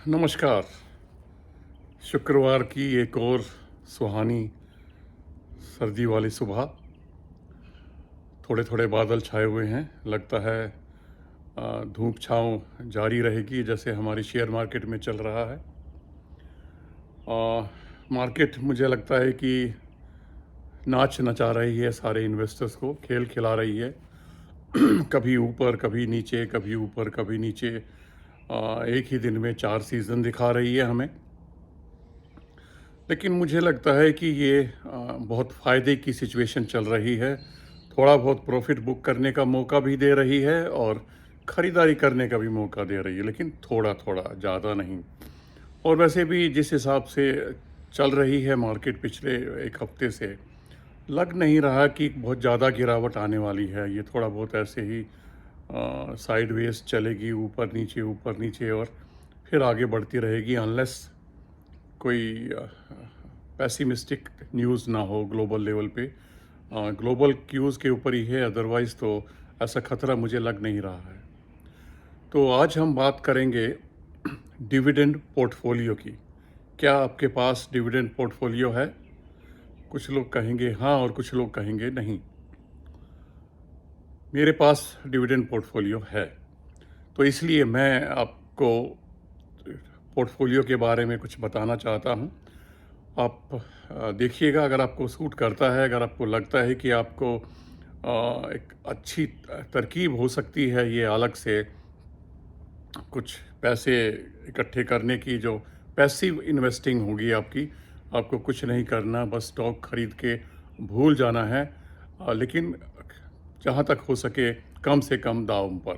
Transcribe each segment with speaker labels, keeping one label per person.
Speaker 1: नमस्कार। शुक्रवार की एक और सुहानी सर्दी वाली सुबह। थोड़े थोड़े बादल छाए हुए हैं। लगता है धूप छाँव जारी रहेगी जैसे हमारी शेयर मार्केट में चल रहा है। मार्केट मुझे लगता है कि नाच नचा रही है, सारे इन्वेस्टर्स को खेल खिला रही है। कभी ऊपर कभी नीचे, कभी ऊपर कभी नीचे। एक ही दिन में 4 सीज़न दिखा रही है हमें। लेकिन मुझे लगता है कि ये बहुत फ़ायदे की सिचुएशन चल रही है। थोड़ा बहुत प्रॉफ़िट बुक करने का मौका भी दे रही है और ख़रीदारी करने का भी मौका दे रही है, लेकिन थोड़ा-थोड़ा, ज़्यादा नहीं। और वैसे भी जिस हिसाब से चल रही है मार्केट पिछले 1 हफ़्ते से, लग नहीं रहा कि बहुत ज़्यादा गिरावट आने वाली है। ये थोड़ा बहुत ऐसे ही साइडवेज़ चलेगी, ऊपर नीचे और फिर आगे बढ़ती रहेगी अनलेस कोई पेसिमिस्टिक न्यूज़ ना हो ग्लोबल लेवल पे। ग्लोबल क्यूज़ के ऊपर ही है, अदरवाइज़ तो ऐसा खतरा मुझे लग नहीं रहा है। तो आज हम बात करेंगे डिविडेंड पोर्टफोलियो की। क्या आपके पास डिविडेंड पोर्टफोलियो है? कुछ लोग कहेंगे हाँ और कुछ लोग कहेंगे नहीं। मेरे पास डिविडेंड पोर्टफोलियो है, तो इसलिए मैं आपको पोर्टफोलियो के बारे में कुछ बताना चाहता हूँ। आप देखिएगा, अगर आपको सूट करता है, अगर आपको लगता है कि आपको एक अच्छी तरकीब हो सकती है ये अलग से कुछ पैसे इकट्ठे करने की, जो पैसिव इन्वेस्टिंग होगी आपकी, आपको कुछ नहीं करना, बस स्टॉक खरीद के भूल जाना है। लेकिन जहाँ तक हो सके कम से कम दाम पर,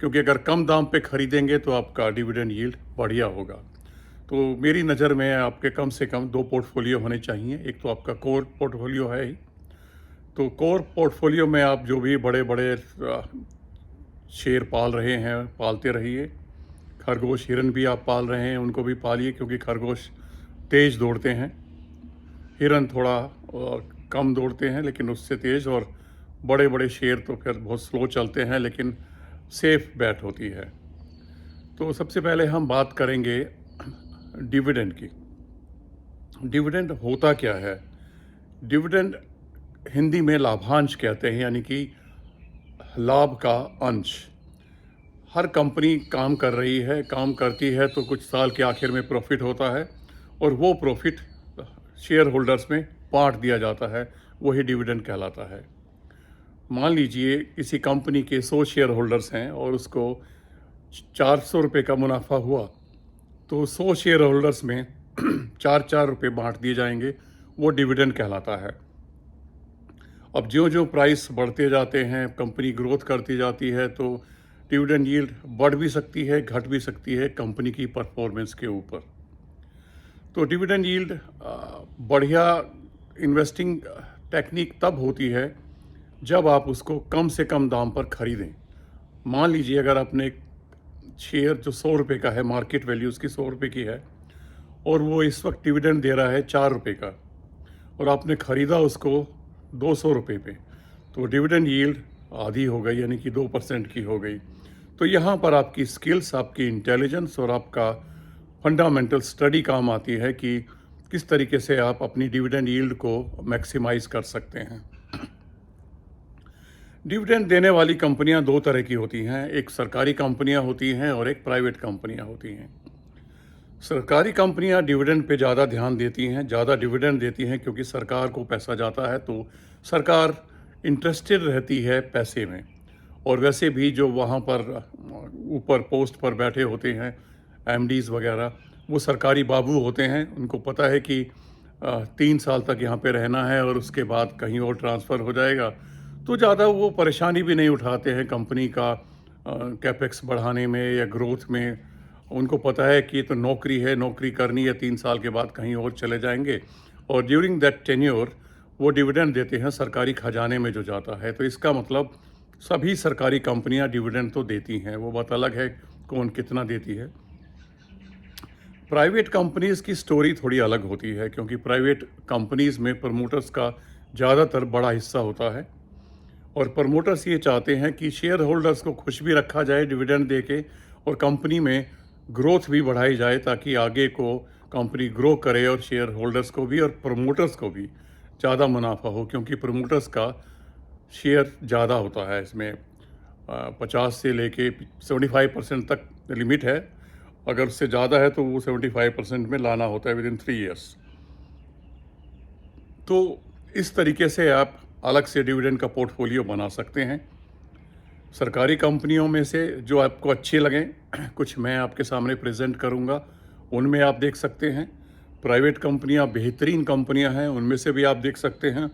Speaker 1: क्योंकि अगर कम दाम पे खरीदेंगे तो आपका डिविडेंड यील्ड बढ़िया होगा। तो मेरी नज़र में आपके कम से कम 2 पोर्टफोलियो होने चाहिए। एक तो आपका कोर पोर्टफोलियो है ही। तो कोर पोर्टफोलियो में आप जो भी बड़े-बड़े शेर पाल रहे हैं, पालते रहिए। खरगोश, हिरन भी आप पाल रहे हैं, उनको भी पालिए, क्योंकि खरगोश तेज़ दौड़ते हैं, हिरन थोड़ा कम दौड़ते हैं लेकिन उससे तेज़, और बड़े-बड़े शेर तो फिर बहुत स्लो चलते हैं लेकिन सेफ बैट होती है। तो सबसे पहले हम बात करेंगे डिविडेंड की। डिविडेंड होता क्या है? डिविडेंड हिंदी में लाभांश कहते हैं, यानी कि लाभ का अंश। हर कंपनी काम कर रही है, काम करती है तो कुछ साल के आखिर में प्रॉफिट होता है और वो प्रॉफिट शेयर होल्डर्स में बांट दिया जाता है, वही डिविडेंड कहलाता है। मान लीजिए किसी कंपनी के 100 शेयर होल्डर्स हैं और उसको 400 रुपये का मुनाफा हुआ, तो 100 शेयर होल्डर्स में 4-4 रुपये बांट दिए जाएंगे, वो डिविडेंड कहलाता है। अब ज्यों-ज्यों प्राइस बढ़ते जाते हैं, कंपनी ग्रोथ करती जाती है, तो डिविडेंड यील्ड बढ़ भी सकती है, घट भी सकती है कंपनी की परफॉर्मेंस के ऊपर। तो डिविडेंड यील्ड बढ़िया इन्वेस्टिंग टेक्निक तब होती है जब आप उसको कम से कम दाम पर खरीदें। मान लीजिए अगर आपने एक शेयर जो 100 रुपये का है, मार्केट वैल्यू उसकी 100 रुपये की है, और वो इस वक्त डिविडेंड दे रहा है 4 रुपये का, और आपने ख़रीदा उसको 200 रुपये पे, तो डिविडेंड यील्ड आधी हो गई, यानी कि 2% की हो गई। तो यहाँ पर आपकी स्किल्स, आपकी इंटेलिजेंस और आपका फंडामेंटल स्टडी काम आती है कि किस तरीके से आप अपनी डिविडेंड यील्ड को मैक्सिमाइज़ कर सकते हैं। डिविडेंड देने वाली कंपनियां 2 तरह की होती हैं, एक सरकारी कंपनियां होती हैं और एक प्राइवेट कंपनियां होती हैं। सरकारी कंपनियां डिविडेंड पे ज़्यादा ध्यान देती हैं, ज़्यादा डिविडेंड देती हैं, क्योंकि सरकार को पैसा जाता है तो सरकार इंटरेस्टेड रहती है पैसे में। और वैसे भी जो वहाँ पर ऊपर पोस्ट पर बैठे होते हैं, एमडीज़ वगैरह, वो सरकारी बाबू होते हैं। उनको पता है कि 3 साल तक यहाँ पे रहना है और उसके बाद कहीं और ट्रांसफ़र हो जाएगा, तो ज़्यादा वो परेशानी भी नहीं उठाते हैं कंपनी का कैपेक्स बढ़ाने में या ग्रोथ में। उनको पता है कि ये तो नौकरी है, नौकरी करनी है, 3 साल के बाद कहीं और चले जाएंगे, और ड्यूरिंग दैट टेन्योर वो डिविडेंड देते हैं सरकारी खजाने में जो जाता है। तो इसका मतलब सभी सरकारी कंपनियां डिविडेंड तो देती हैं, वो बात अलग है कौन कितना देती है। प्राइवेट कंपनीज़ की स्टोरी थोड़ी अलग होती है, क्योंकि प्राइवेट कंपनीज़ में प्रमोटर्स का ज़्यादातर बड़ा हिस्सा होता है, और प्रमोटर्स ये चाहते हैं कि शेयर होल्डर्स को खुश भी रखा जाए डिविडेंड दे के, और कंपनी में ग्रोथ भी बढ़ाई जाए ताकि आगे को कंपनी ग्रो करे और शेयर होल्डर्स को भी और प्रमोटर्स को भी ज़्यादा मुनाफा हो, क्योंकि प्रमोटर्स का शेयर ज़्यादा होता है इसमें। 50 से लेके 75% तक लिमिट है, अगर उससे ज़्यादा है तो वो 75% में लाना होता है विदिन 3 ईयर्स। तो इस तरीके से आप अलग से डिविडेंड का पोर्टफोलियो बना सकते हैं। सरकारी कंपनियों में से जो आपको अच्छे लगें कुछ मैं आपके सामने प्रेजेंट करूंगा, उनमें आप देख सकते हैं। प्राइवेट कंपनियां बेहतरीन कंपनियां हैं, उनमें से भी आप देख सकते हैं।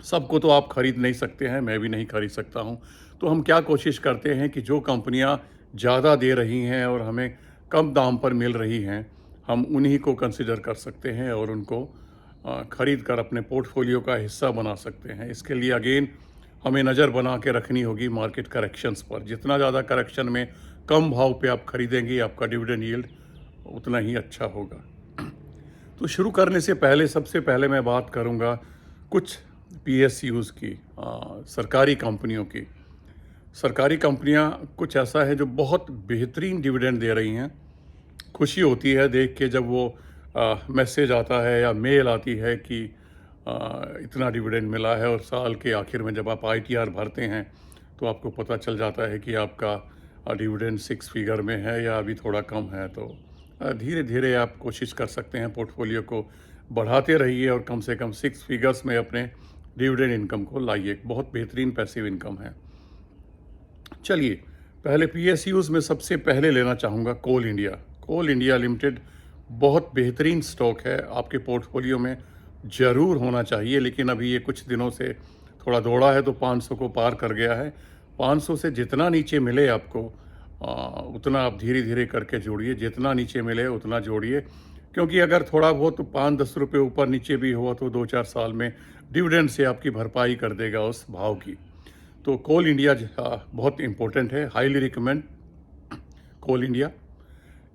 Speaker 1: सबको तो आप खरीद नहीं सकते हैं, मैं भी नहीं खरीद सकता हूं। तो हम क्या कोशिश करते हैं कि जो कंपनियां ज़्यादा दे रही हैं और हमें कम दाम पर मिल रही हैं, हम उन्हीं को कंसिडर कर सकते हैं और उनको खरीद कर अपने पोर्टफोलियो का हिस्सा बना सकते हैं। इसके लिए अगेन हमें नज़र बना के रखनी होगी मार्केट करेक्शंस पर। जितना ज़्यादा करेक्शन में कम भाव पे आप खरीदेंगे, आपका डिविडेंड यील्ड उतना ही अच्छा होगा। तो शुरू करने से पहले सबसे पहले मैं बात करूंगा कुछ पीएसयूज़ की, सरकारी कंपनियों की। सरकारी कंपनियां कुछ ऐसा है जो बहुत बेहतरीन डिविडेंड दे रही हैं। खुशी होती है देख के जब वो मैसेज आता है या मेल आती है कि इतना डिविडेंड मिला है, और साल के आखिर में जब आप आईटीआर भरते हैं तो आपको पता चल जाता है कि आपका डिविडेंड 6 फिगर में है या अभी थोड़ा कम है। तो धीरे धीरे आप कोशिश कर सकते हैं, पोर्टफोलियो को बढ़ाते रहिए और कम से कम 6 फिगर्स में अपने डिविडेंड इनकम को लाइए। बहुत बेहतरीन पैसिव इनकम है। चलिए, पहले पीएसयूज़ में सबसे पहले लेना चाहूँगा कोल इंडिया। कोल इंडिया लिमिटेड बहुत बेहतरीन स्टॉक है, आपके पोर्टफोलियो में ज़रूर होना चाहिए। लेकिन अभी ये कुछ दिनों से थोड़ा दौड़ा है तो 500 को पार कर गया है। 500 से जितना नीचे मिले आपको उतना आप धीरे धीरे करके जोड़िए, जितना नीचे मिले उतना जोड़िए, क्योंकि अगर थोड़ा बहुत 5-10 रुपये ऊपर नीचे भी हुआ तो 2-4 साल में डिविडेंड से आपकी भरपाई कर देगा उस भाव की। तो कोल इंडिया बहुत इम्पोर्टेंट है, हाईली रिकमेंड कोल इंडिया।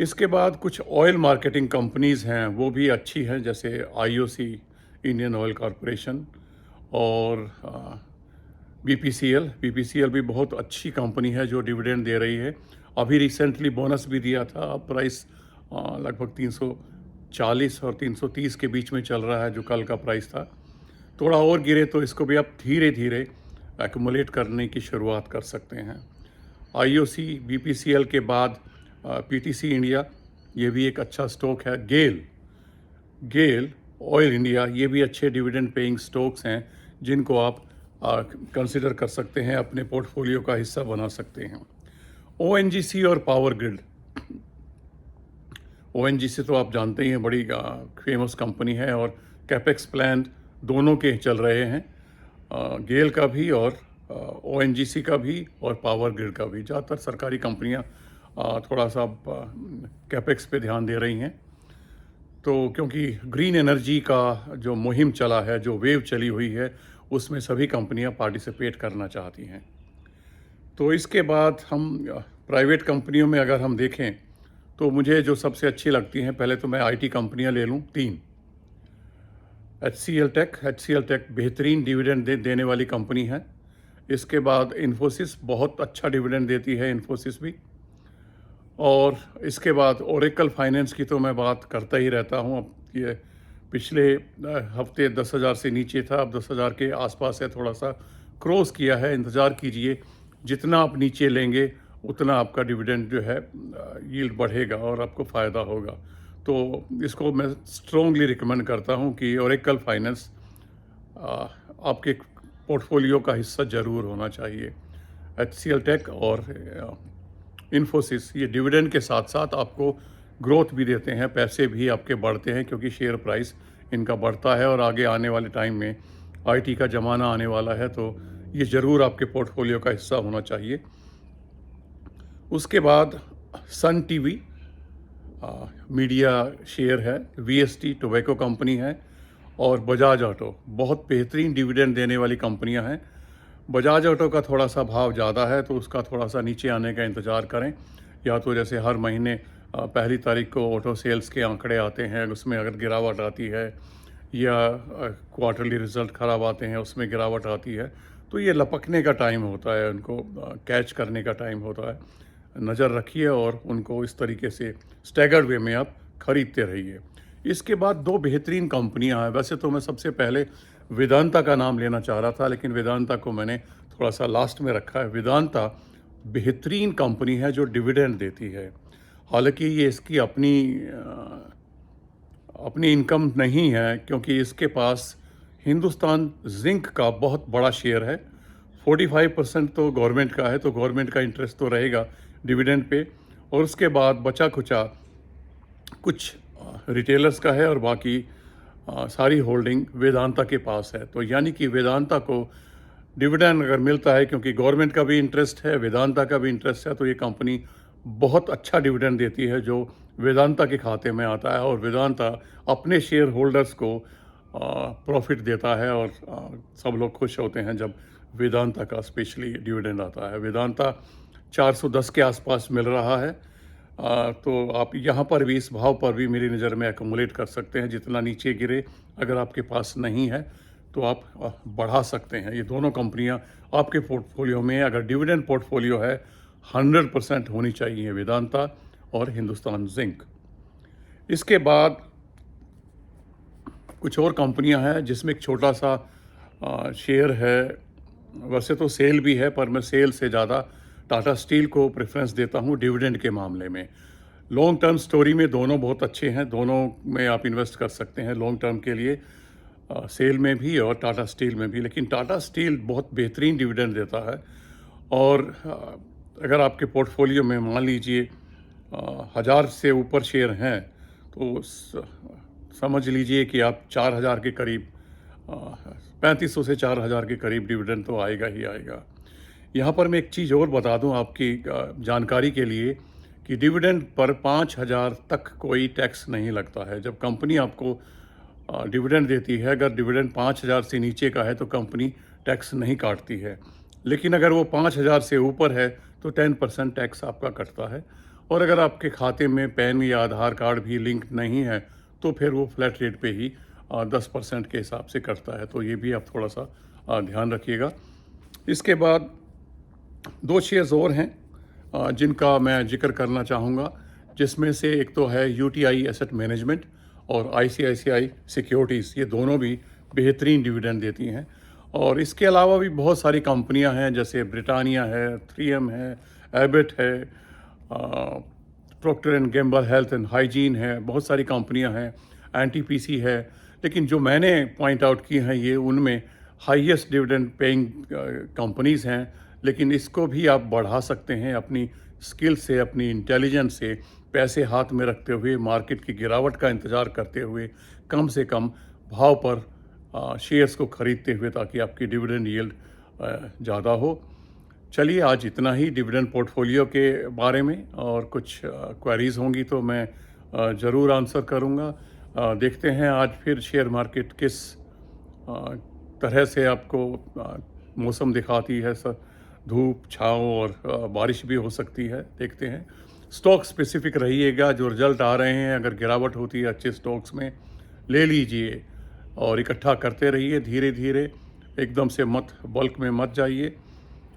Speaker 1: इसके बाद कुछ ऑयल मार्केटिंग कंपनीज़ हैं, वो भी अच्छी हैं, जैसे आईओसी, इंडियन ऑयल कॉरपोरेशन, और बीपीसीएल भी बहुत अच्छी कंपनी है जो डिविडेंड दे रही है। अभी रिसेंटली बोनस भी दिया था। अब प्राइस लगभग 340 और 330 के बीच में चल रहा है, जो कल का प्राइस था। थोड़ा और गिरे तो इसको भी आप धीरे धीरे एक्युमुलेट करने की शुरुआत कर सकते हैं। आईओसी, बीपीसीएल के बाद पीटीसी इंडिया, ये भी एक अच्छा स्टॉक है। गेल ऑयल इंडिया, ये भी अच्छे डिविडेंड पेइंग स्टॉक्स हैं जिनको आप कंसिडर कर सकते हैं, अपने पोर्टफोलियो का हिस्सा बना सकते हैं। ओएनजीसी और पावर ग्रिड। ओएनजीसी तो आप जानते ही हैं, बड़ी फेमस कंपनी है और कैपेक्स प्लान दोनों के चल रहे हैं, गेल का भी और ओएनजीसी का भी और पावर ग्रिड का भी। ज़्यादातर सरकारी कंपनियां थोड़ा सा कैपेक्स पे ध्यान दे रही हैं। तो क्योंकि ग्रीन एनर्जी का जो मुहिम चला है, जो वेव चली हुई है, उसमें सभी कंपनियां पार्टिसिपेट करना चाहती हैं। तो इसके बाद हम प्राइवेट कंपनियों में अगर हम देखें तो मुझे जो सबसे अच्छी लगती हैं, पहले तो मैं आईटी कंपनियां ले लूं 3। एचसीएल टेक बेहतरीन डिविडेंड देने वाली कंपनी है। इसके बाद इन्फोसिस बहुत अच्छा डिविडेंड देती है, इन्फोसिस भी। और इसके बाद ओरेकल फाइनेंस की तो मैं बात करता ही रहता हूँ। अब ये पिछले हफ्ते 10,000 से नीचे था, अब 10,000 के आसपास है, थोड़ा सा क्रॉस किया है। इंतज़ार कीजिए, जितना आप नीचे लेंगे उतना आपका डिविडेंड जो है यील्ड बढ़ेगा और आपको फ़ायदा होगा। तो इसको मैं स्ट्रॉन्गली रिकमेंड करता हूँ कि ओरेकल फाइनेंस आपके पोर्टफोलियो का हिस्सा ज़रूर होना चाहिए। एचसीएल टेक और इन्फोसिस ये डिविडेंड के साथ साथ आपको ग्रोथ भी देते हैं, पैसे भी आपके बढ़ते हैं, क्योंकि शेयर प्राइस इनका बढ़ता है और आगे आने वाले टाइम में आईटी का ज़माना आने वाला है, तो ये ज़रूर आपके पोर्टफोलियो का हिस्सा होना चाहिए। उसके बाद सन टीवी मीडिया शेयर है, वीएसटी टोबैको कंपनी है, और बजाज ऑटो बहुत बेहतरीन डिविडेंड देने वाली कंपनियां हैं। बजाज ऑटो का थोड़ा सा भाव ज़्यादा है तो उसका थोड़ा सा नीचे आने का इंतज़ार करें, या तो जैसे हर महीने पहली तारीख को ऑटो सेल्स के आंकड़े आते हैं, उसमें अगर गिरावट आती है, या क्वार्टरली रिज़ल्ट ख़राब आते हैं उसमें गिरावट आती है, तो ये लपकने का टाइम होता है, उनको कैच करने का टाइम होता है। नज़र रखिए और उनको इस तरीके से स्टैगर्ड वे में आप ख़रीदते रहिए। इसके बाद दो बेहतरीन कंपनियां हैं। वैसे तो मैं सबसे पहले वेदांता का नाम लेना चाह रहा था, लेकिन वेदांता को मैंने थोड़ा सा लास्ट में रखा है। वेदांता बेहतरीन कंपनी है जो डिविडेंड देती है। हालांकि ये इसकी अपनी इनकम नहीं है, क्योंकि इसके पास हिंदुस्तान जिंक का बहुत बड़ा शेयर है। 45% तो गवर्नमेंट का है, तो गवर्नमेंट का इंटरेस्ट तो रहेगा डिविडेंड पे, और उसके बाद बचा खुचा कुछ रिटेलर्स का है और बाकी सारी होल्डिंग वेदांता के पास है। तो यानी कि वेदांता को डिविडेंड अगर मिलता है, क्योंकि गवर्नमेंट का भी इंटरेस्ट है, वेदांता का भी इंटरेस्ट है, तो ये कंपनी बहुत अच्छा डिविडेंड देती है जो वेदांता के खाते में आता है, और वेदांता अपने शेयर होल्डर्स को प्रॉफिट देता है, और सब लोग खुश होते हैं जब वेदांता का स्पेशली डिविडेंड आता है। वेदांता 410 के आसपास मिल रहा है, तो आप यहाँ पर भी, इस भाव पर भी मेरी नज़र में एकमुलेट कर सकते हैं। जितना नीचे गिरे अगर आपके पास नहीं है तो आप बढ़ा सकते हैं। ये दोनों कंपनियाँ आपके पोर्टफोलियो में, अगर डिविडेंड पोर्टफोलियो है, 100% होनी चाहिए, वेदांता और हिंदुस्तान जिंक। इसके बाद कुछ और कंपनियां हैं जिसमें एक छोटा सा शेयर है। वैसे तो सेल भी है, पर मैं सेल से ज़्यादा टाटा स्टील को प्रेफरेंस देता हूं डिविडेंड के मामले में। लॉन्ग टर्म स्टोरी में दोनों बहुत अच्छे हैं, दोनों में आप इन्वेस्ट कर सकते हैं लॉन्ग टर्म के लिए, सेल में भी और टाटा स्टील में भी। लेकिन टाटा स्टील बहुत बेहतरीन डिविडेंड देता है, और अगर आपके पोर्टफोलियो में मान लीजिए 1000 से ऊपर शेयर हैं, तो समझ लीजिए कि आप 4000 के करीब, 3500 से 4000 के करीब डिविडेंड तो आएगा ही आएगा। यहाँ पर मैं एक चीज़ और बता दूँ आपकी जानकारी के लिए, कि डिविडेंड पर 5000 तक कोई टैक्स नहीं लगता है। जब कंपनी आपको डिविडेंड देती है, अगर डिविडेंड 5000 से नीचे का है तो कंपनी टैक्स नहीं काटती है, लेकिन अगर वो 5000 से ऊपर है तो 10% टैक्स आपका कटता है। और अगर आपके खाते में पैन या आधार कार्ड भी लिंक नहीं है तो फिर वो फ्लैट रेट पे ही 10% के हिसाब से कटता है। तो ये भी आप थोड़ा सा ध्यान रखिएगा। इसके बाद दो शेयर्स और हैं जिनका मैं जिक्र करना चाहूँगा, जिसमें से एक तो है यूटीआई एसेट मैनेजमेंट और आईसीआईसीआई सिक्योरिटीज़। ये दोनों भी बेहतरीन डिविडेंड देती हैं। और इसके अलावा भी बहुत सारी कंपनियां हैं, जैसे ब्रिटानिया है, 3M है, एबट है, Procter and Gamble health and hygiene है, बहुत सारी कंपनियां हैं, एनटीपीसी है। लेकिन जो मैंने पॉइंट आउट की हैं ये उनमें हाईएस्ट डिविडेंड पेइंग कंपनीज़ हैं। लेकिन इसको भी आप बढ़ा सकते हैं अपनी स्किल से, अपनी इंटेलिजेंस से, पैसे हाथ में रखते हुए, मार्केट की गिरावट का इंतज़ार करते हुए, कम से कम भाव पर शेयर्स को ख़रीदते हुए, ताकि आपकी डिविडेंड यील्ड ज़्यादा हो। चलिए, आज इतना ही डिविडेंड पोर्टफोलियो के बारे में, और कुछ क्वेरीज़ होंगी तो मैं ज़रूर आंसर करूँगा। देखते हैं आज फिर शेयर मार्केट किस तरह से आपको मौसम दिखाती है। धूप, छाँव और बारिश भी हो सकती है, देखते हैं। स्टॉक स्पेसिफिक रहिएगा, जो रिजल्ट आ रहे हैं, अगर गिरावट होती है अच्छे स्टॉक्स में ले लीजिए और इकट्ठा करते रहिए धीरे धीरे, एकदम से मत बल्क में मत जाइए।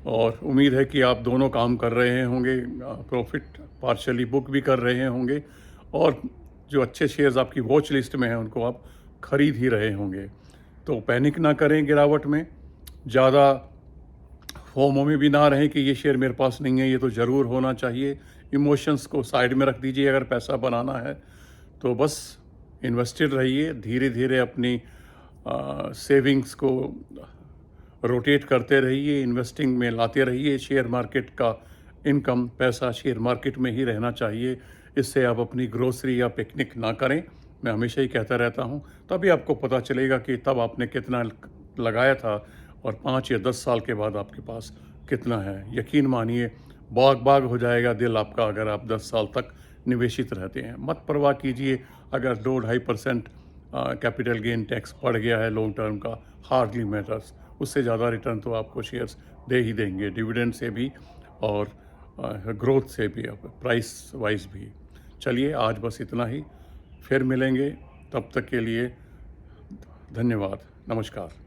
Speaker 1: और उम्मीद है कि आप दोनों काम कर रहे होंगे, प्रॉफिट पार्शली बुक भी कर रहे होंगे, और जो अच्छे शेयर्स आपकी वॉच लिस्ट में हैं उनको आप खरीद ही रहे होंगे। तो पैनिक ना करें गिरावट में, ज़्यादा फोमो में भी ना रहें कि ये शेयर मेरे पास नहीं है, ये तो ज़रूर होना चाहिए। इमोशंस को साइड में रख दीजिए। अगर पैसा बनाना है तो बस इन्वेस्टेड रहिए, धीरे धीरे अपनी सेविंग्स को रोटेट करते रहिए, इन्वेस्टिंग में लाते रहिए। शेयर मार्केट का इनकम, पैसा शेयर मार्केट में ही रहना चाहिए। इससे आप अपनी ग्रोसरी या पिकनिक ना करें, मैं हमेशा ही कहता रहता हूँ। तभी आपको पता चलेगा कि तब आपने कितना लगाया था और 5 या 10 साल के बाद आपके पास कितना है। यकीन मानिए, बाग बाग हो जाएगा दिल आपका अगर आप 10 साल तक निवेशित रहते हैं। मत परवाह कीजिए अगर 2-2.5% कैपिटल गेन टैक्स पड़ गया है लॉन्ग टर्म का, हार्डली मैटर्स। उससे ज़्यादा रिटर्न तो आपको शेयर्स दे ही देंगे, डिविडेंड से भी और ग्रोथ से भी, प्राइस वाइज भी। चलिए, आज बस इतना ही, फिर मिलेंगे। तब तक के लिए धन्यवाद, नमस्कार।